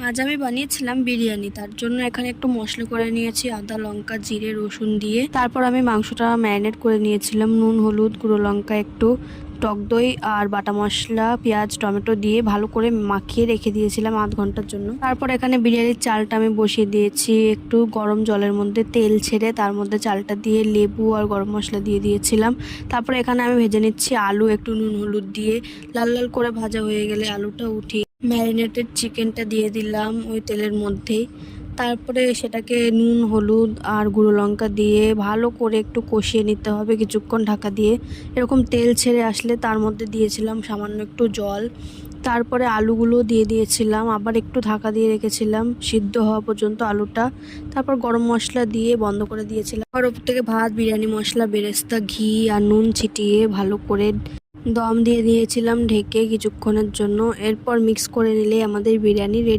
আজ আমি বানিয়েছিলাম বিরিয়ানি। তার জন্য এখানে একটু মশলা করে নিয়েছি, আদা, লঙ্কা, জিরে, রসুন দিয়ে। তারপর আমি মাংসটা ম্যারিনেট করে নিয়েছিলাম নুন, হলুদ, গুঁড়ো লঙ্কা, একটু টক দই আর বাটা মশলা, পেঁয়াজ, টমেটো দিয়ে ভালো করে মাখিয়ে রেখে দিয়েছিলাম আধ ঘন্টার জন্য। তারপর এখানে বিরিয়ানির চালটা আমি বসিয়ে দিয়েছি, একটু গরম জলের মধ্যে তেল ছেড়ে তার মধ্যে চালটা দিয়ে লেবু আর গরম মশলা দিয়ে দিয়েছিলাম। তারপর এখানে আমি ভেজে নিচ্ছি আলু, একটু নুন হলুদ দিয়ে। লাল লাল করে ভাজা হয়ে গেলে আলুটা উঠিয়ে ম্যারিনেটেড চিকেনটা দিয়ে দিলাম ওই তেলের মধ্যেই। তারপরে সেটাকে নুন, হলুদ আর গুঁড়ো লঙ্কা দিয়ে ভালো করে একটু কষিয়ে নিতে হবে কিছুক্ষণ ঢাকা দিয়ে। এরকম তেল ছেড়ে আসলে তার মধ্যে দিয়েছিলাম সামান্য একটু জল। তারপরে আলুগুলো দিয়ে দিয়েছিলাম, আবার একটু ঢাকা দিয়ে রেখেছিলাম সিদ্ধ হওয়া পর্যন্ত আলুটা। তারপর গরম মশলা দিয়ে বন্ধ করে দিয়েছিলাম। আর ওপর থেকে ভাত, বিরিয়ানি মশলা, বেরেস্তা, ঘি আর নুন ছিটিয়ে ভালো করে দম দিয়ে দিয়েছিলাম ঢেকে কিছুক্ষণের জন্য। এরপর মিক্স করে নিলে আমাদের বিরিয়ানি রেডি।